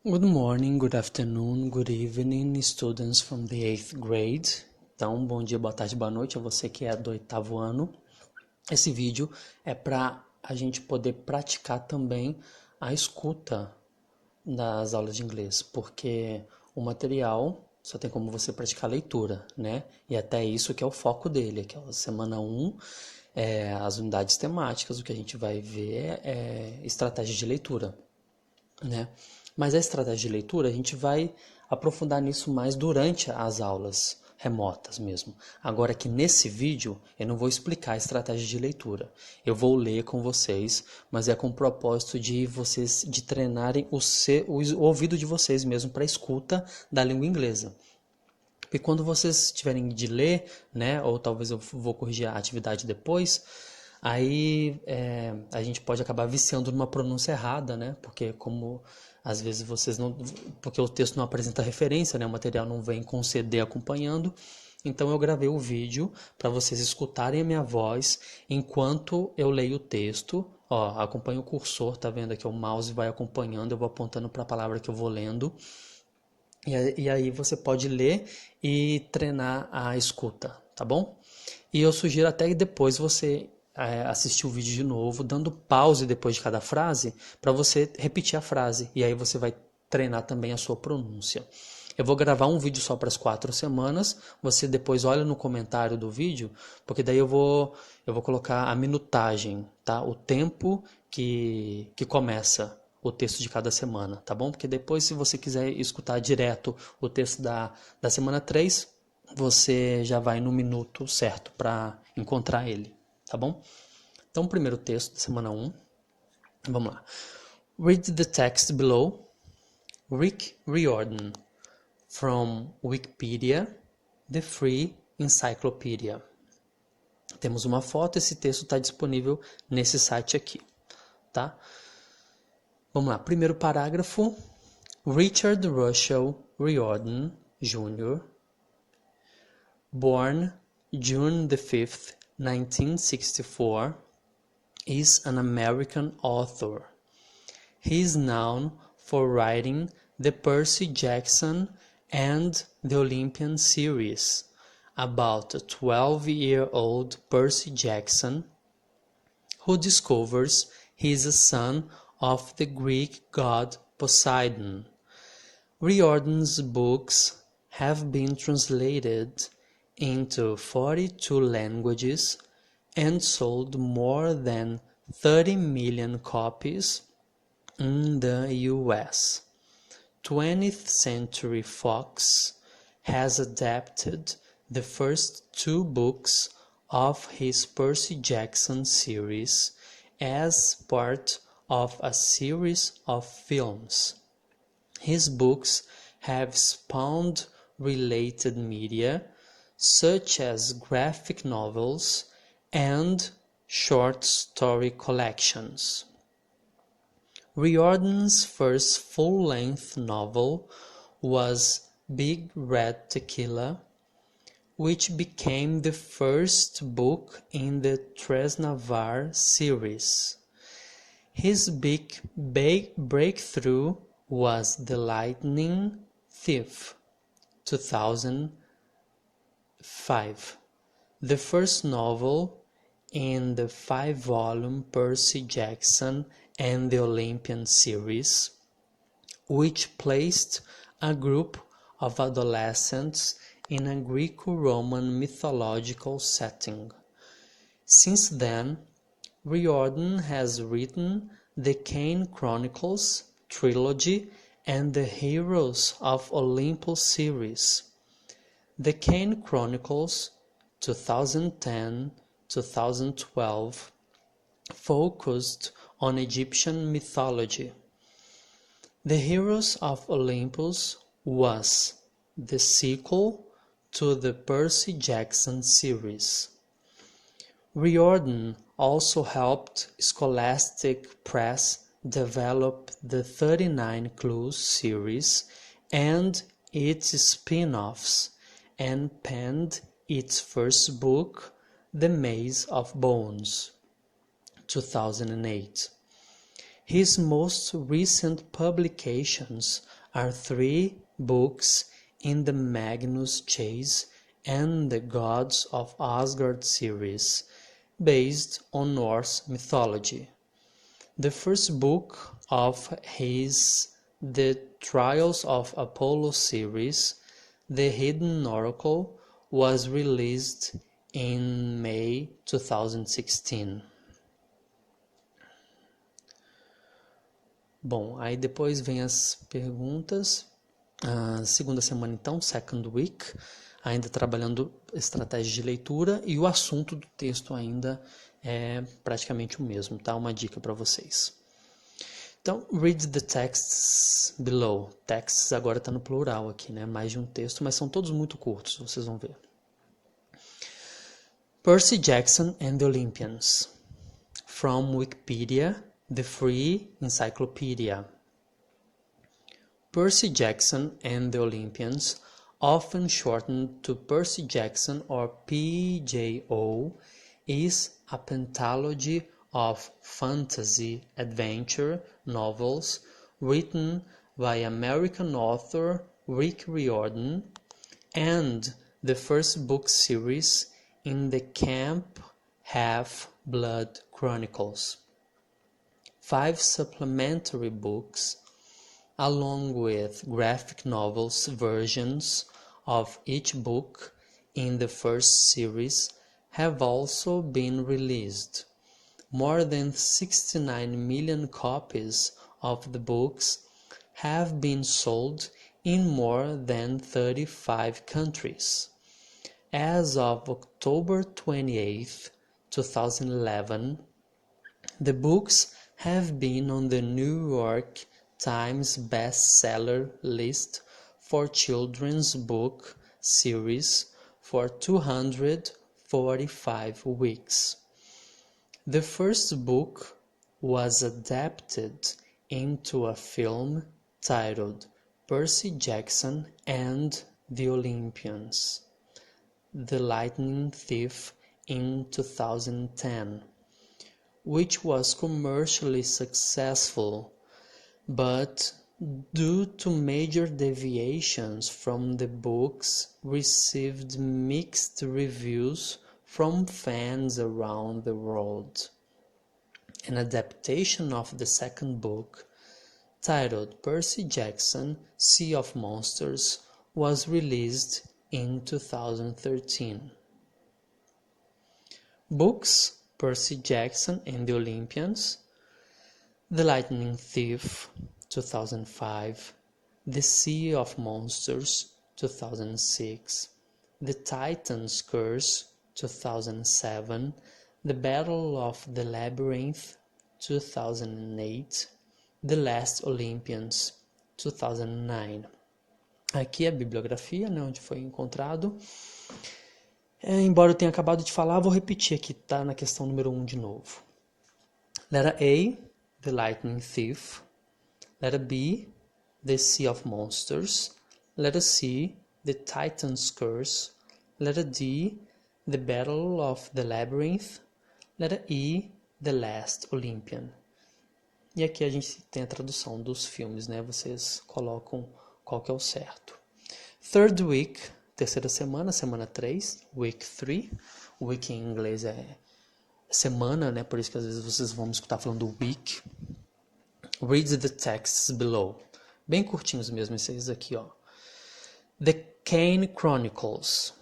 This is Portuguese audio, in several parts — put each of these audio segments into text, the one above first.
Good morning, good afternoon, good evening, students from the 8th grade. Então, bom dia, boa tarde, boa noite a você que é do 8º ano. Esse vídeo é para a gente poder praticar também a escuta das aulas de inglês, porque o material só tem como você praticar a leitura, né? E até isso que é o foco dele, aquela semana 1, as unidades temáticas, o que a gente vai ver é estratégia de leitura, né? Mas a estratégia de leitura a gente vai aprofundar nisso mais durante as aulas remotas mesmo. Agora que nesse vídeo eu não vou explicar a estratégia de leitura. Eu vou ler com vocês, mas é com o propósito de vocês de treinarem o ouvido de vocês mesmo para a escuta da língua inglesa. Porque quando vocês tiverem de ler, né, ou talvez eu vou corrigir a atividade depois, aí a gente pode acabar viciando numa pronúncia errada, né? Porque como às vezes vocês não, porque o texto não apresenta referência, né? O material não vem com CD acompanhando. Então eu gravei o vídeo para vocês escutarem a minha voz enquanto eu leio o texto. Ó, acompanha o cursor, tá vendo aqui? O mouse vai acompanhando, eu vou apontando para a palavra que eu vou lendo. E aí você pode ler e treinar a escuta, tá bom? E eu sugiro até que depois você assistir o vídeo de novo, dando pause depois de cada frase, para você repetir a frase. E aí você vai treinar também a sua pronúncia. Eu vou gravar um vídeo só para as 4 semanas. Você depois olha no comentário do vídeo, porque daí eu vou colocar a minutagem, tá? O tempo que começa o texto de cada semana, tá bom? Porque depois, se você quiser escutar direto o texto da semana 3, você já vai no minuto certo para encontrar ele, tá bom? Então, o primeiro texto da semana 1, vamos lá. Read the text below. Rick Riordan, from Wikipedia, the Free Encyclopedia. Temos uma foto, esse texto está disponível nesse site aqui, tá? Vamos lá, primeiro parágrafo. Richard Russell Riordan, Jr., born June the 5th, 1964, is an American author. He is known for writing the Percy Jackson and the Olympian series about a 12-year-old Percy Jackson who discovers he is a son of the Greek god Poseidon. Riordan's books have been translated into 42 languages and sold more than 30 million copies in the US. 20th Century Fox has adapted the first 2 books of his Percy Jackson series as part of a series of films. His books have spawned related media, such as graphic novels and short story collections. Riordan's first full-length novel was Big Red Tequila, which became the first book in the Tresnavar series. His big breakthrough was The Lightning Thief, 2005, the first novel in the 5-volume Percy Jackson and the Olympian series, which placed a group of adolescents in a Greco-Roman mythological setting. Since then, Riordan has written the Kane Chronicles trilogy and the Heroes of Olympus series. The Kane Chronicles 2010-2012 focused on Egyptian mythology. The Heroes of Olympus was the sequel to the Percy Jackson series. Riordan also helped Scholastic Press develop the 39 Clues series and its spin-offs, and penned its first book, The Maze of Bones, 2008. His most recent publications are 3 books in the Magnus Chase and the Gods of Asgard series, based on Norse mythology. The first book of his The Trials of Apollo series, The Hidden Oracle, was released in May 2016. Bom, aí depois vem as perguntas. Segunda semana então, second week, ainda trabalhando estratégia de leitura, e o assunto do texto ainda é praticamente o mesmo, tá? Uma dica para vocês. Então, read the texts below. Texts agora está no plural aqui, né? Mais de um texto, mas são todos muito curtos, vocês vão ver. Percy Jackson and the Olympians. From Wikipedia, the free encyclopedia. Percy Jackson and the Olympians, often shortened to Percy Jackson or PJO, is a pentatology of fantasy adventure novels written by American author Rick Riordan, and the first book series in the Camp Half-Blood Chronicles. 5 supplementary books, along with graphic novels versions of each book in the first series, have also been released. More than 69 million copies of the books have been sold in more than 35 countries. As of October 28, 2011, the books have been on the New York Times bestseller list for children's book series for 245 weeks. The first book was adapted into a film titled Percy Jackson and the Olympians, The Lightning Thief in 2010, which was commercially successful, but due to major deviations from the books, received mixed reviews from fans around the world. An adaptation of the second book, titled Percy Jackson, Sea of Monsters, was released in 2013. Books: Percy Jackson and the Olympians, The Lightning Thief, 2005, The Sea of Monsters, 2006, The Titan's Curse, 2007, The Battle of the Labyrinth, 2008, The Last Olympians, 2009. Aqui é a bibliografia, né, onde foi encontrado. Embora eu tenha acabado de falar, vou repetir aqui, tá? Na questão número 1 de novo. Letra A, The Lightning Thief. Letter B, The Sea of Monsters. Letter C, The Titan's Curse. Letter D, The Battle of the Labyrinth. Letter E, The Last Olympian. E aqui a gente tem a tradução dos filmes, né? Vocês colocam qual que é o certo. Third week, terceira semana, semana 3, week 3. Week em inglês é semana, né? Por isso que às vezes vocês vão me escutar falando week. Read the texts below. Bem curtinhos mesmo esses aqui, ó. The Kane Chronicles.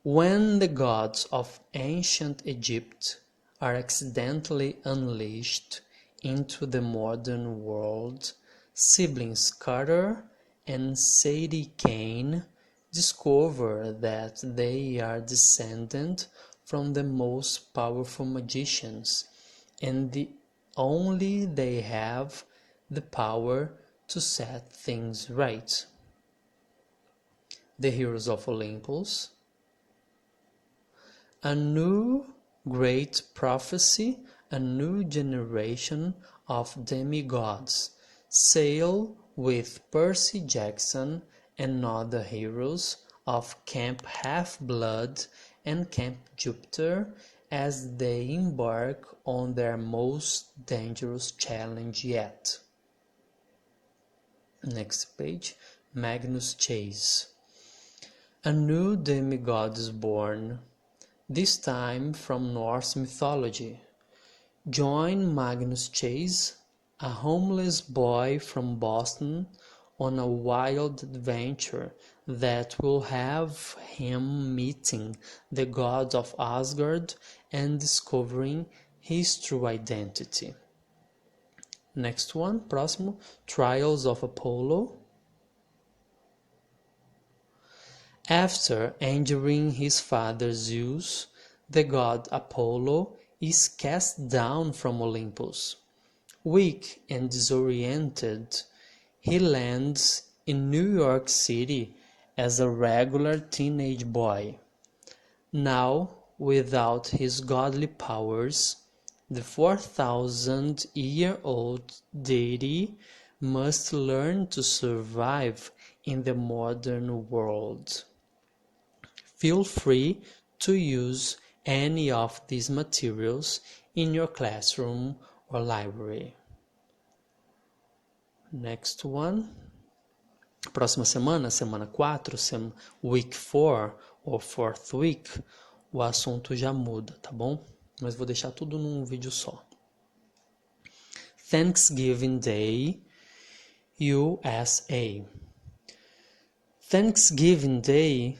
When the gods of ancient Egypt are accidentally unleashed into the modern world, siblings Carter and Sadie Kane discover that they are descended from the most powerful magicians, and only they have the power to set things right. The Heroes of Olympus. A new great prophecy, a new generation of demigods sail with Percy Jackson and other heroes of Camp Half-Blood and Camp Jupiter as they embark on their most dangerous challenge yet. Next page, Magnus Chase. A new demigod is born, this time from Norse mythology. Join Magnus Chase, a homeless boy from Boston, on a wild adventure that will have him meeting the gods of Asgard and discovering his true identity. Next one, próximo, Trials of Apollo. After injuring his father Zeus, the god Apollo is cast down from Olympus. Weak and disoriented, he lands in New York City as a regular teenage boy. Now, without his godly powers, the 4,000-year-old deity must learn to survive in the modern world. Feel free to use any of these materials in your classroom or library. Next one. Próxima semana, semana 4, week 4 ou fourth week, o assunto já muda, tá bom? Mas vou deixar tudo num vídeo só. Thanksgiving Day, USA. Thanksgiving Day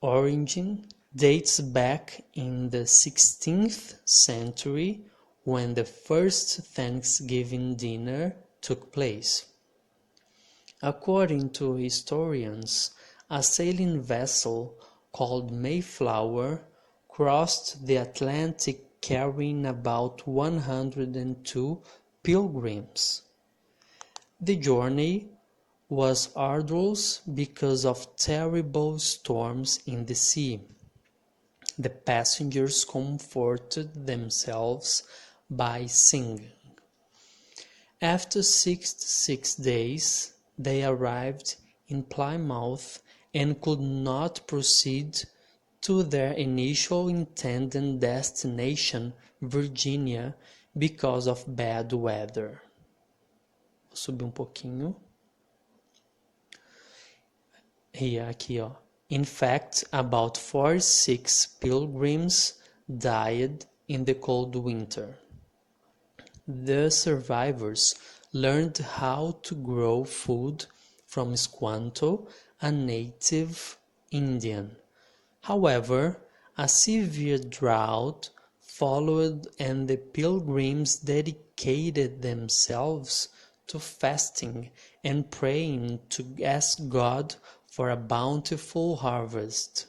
origin dates back in the 16th century when the first Thanksgiving dinner took place. According to historians, a sailing vessel called Mayflower crossed the Atlantic carrying about 102 pilgrims. The journey was arduous because of terrible storms in the sea. The passengers comforted themselves by singing. After 66 days, they arrived in Plymouth and could not proceed to their initial intended destination, Virginia, because of bad weather. Vou subir pouquinho. Here, aqui, ó. In fact, about 46 pilgrims died in the cold winter. The survivors learned how to grow food from Squanto, a native Indian. However, a severe drought followed and the pilgrims dedicated themselves to fasting and praying to ask God for a bountiful harvest.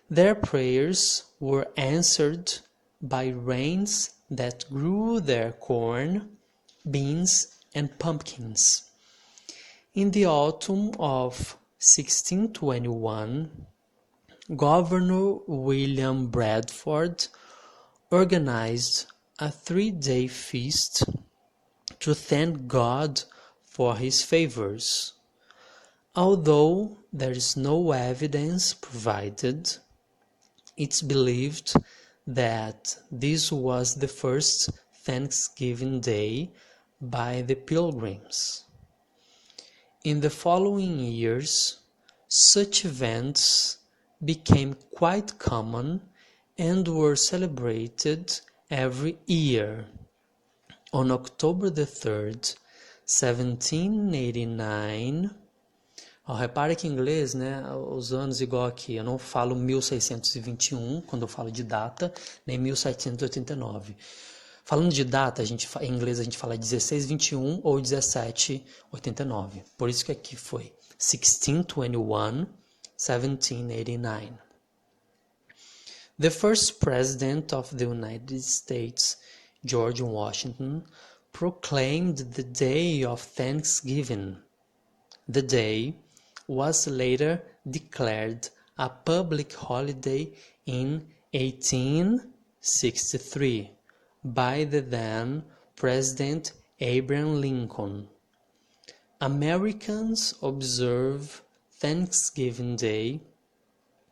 Their prayers were answered by rains that grew their corn, beans, and pumpkins. In the autumn of 1621, Governor William Bradford organized a 3-day feast to thank God for his favors. Although there is no evidence provided, it's believed that this was the first Thanksgiving Day by the Pilgrims. In the following years, such events became quite common and were celebrated every year. On October the 3rd, 1789, repare que em inglês, né, os anos igual aqui, eu não falo 1621 quando eu falo de data, nem 1789. Falando de data, em inglês a gente fala 1621 ou 1789. Por isso que aqui foi 1621, 1789. The first president of the United States, George Washington, proclaimed the day of Thanksgiving. The day was later declared a public holiday in 1863 by the then President Abraham Lincoln. Americans observe Thanksgiving Day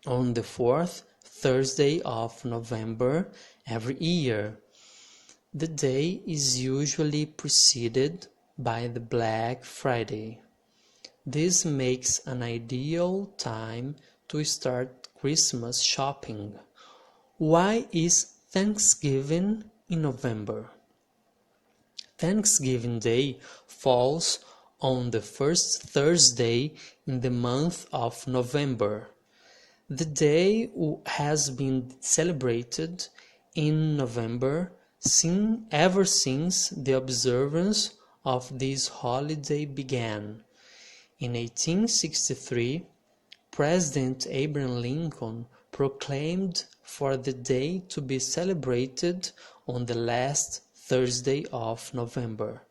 on the fourth Thursday of November every year. The day is usually preceded by the Black Friday. This makes an ideal time to start Christmas shopping. Why is Thanksgiving in November? Thanksgiving Day falls on the first Thursday in the month of November. The day has been celebrated in November ever since the observance of this holiday began. In 1863, President Abraham Lincoln proclaimed for the day to be celebrated on the last Thursday of November.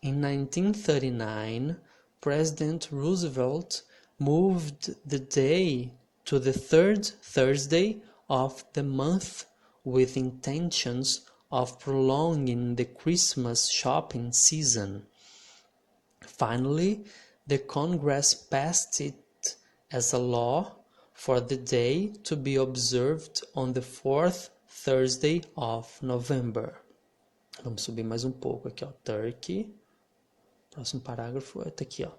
In 1939, President Roosevelt moved the day to the third Thursday of the month with intentions of prolonging the Christmas shopping season. Finally, the Congress passed it as a law for the day to be observed on the fourth Thursday of November. Vamos subir mais um pouco aqui, ó. Turkey. Próximo parágrafo é aqui, ó.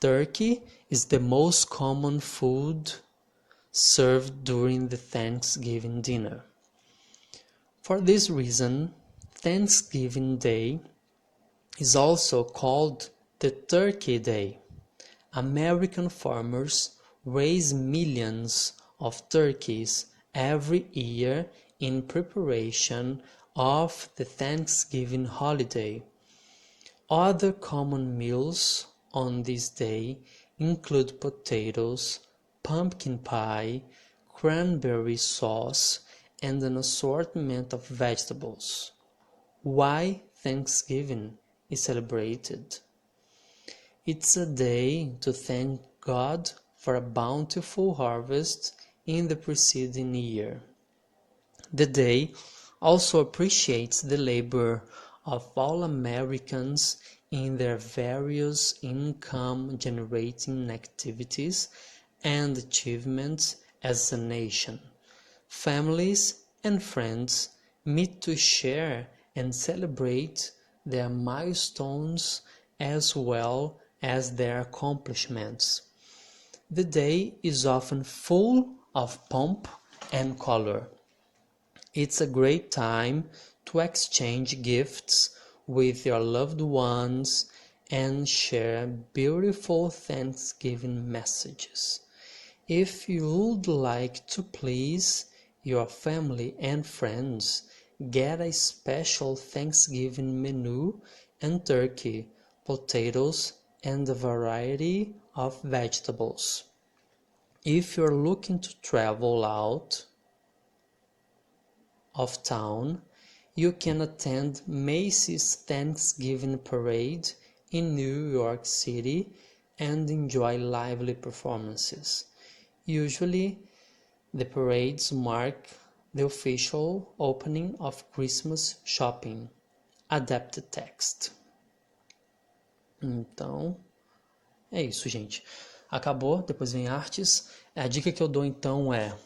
Turkey is the most common food served during the Thanksgiving dinner. For this reason, Thanksgiving Day is also called the Turkey Day. American farmers raise millions of turkeys every year in preparation of the Thanksgiving holiday. Other common meals on this day include potatoes, pumpkin pie, cranberry sauce, and an assortment of vegetables. Why Thanksgiving is celebrated? It's a day to thank God for a bountiful harvest in the preceding year. The day also appreciates the labor of all Americans in their various income-generating activities and achievements as a nation. Families and friends meet to share and celebrate their milestones as well as their accomplishments. The day is often full of pomp and color. It's a great time to exchange gifts with your loved ones and share beautiful Thanksgiving messages. If you would like to please your family and friends, get a special Thanksgiving menu and turkey, potatoes, and a variety of vegetables. If you're looking to travel out of town, you can attend Macy's Thanksgiving Parade in New York City and enjoy lively performances. Usually, the parades mark the official opening of Christmas shopping. Adapted text. Então, é isso, gente. Acabou, depois vem artes. A dica que eu dou, então, é...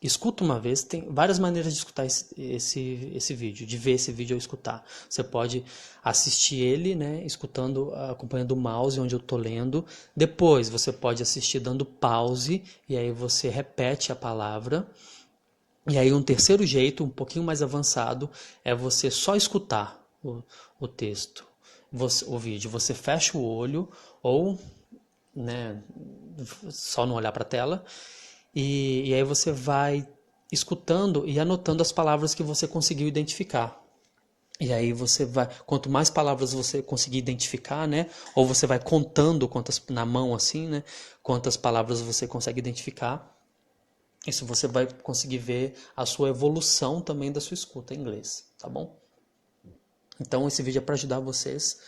Escuta uma vez, tem várias maneiras de escutar esse vídeo, de ver esse vídeo ou escutar. Você pode assistir ele, né, escutando, acompanhando o mouse onde eu estou lendo. Depois você pode assistir dando pause e aí você repete a palavra. E aí um terceiro jeito, um pouquinho mais avançado, é você só escutar o texto, o vídeo. Você fecha o olho ou, né, só não olhar para a tela. E aí você vai escutando e anotando as palavras que você conseguiu identificar. E aí você vai, quanto mais palavras você conseguir identificar, né? Ou você vai contando na mão assim, né? Quantas palavras você consegue identificar. Isso você vai conseguir ver a sua evolução também da sua escuta em inglês, tá bom? Então esse vídeo é para ajudar vocês.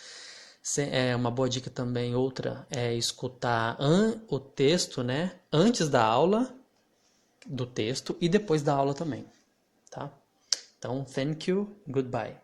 É uma boa dica também, outra, é escutar o texto, né, antes da aula, do texto, e depois da aula também, tá? Então, thank you, goodbye.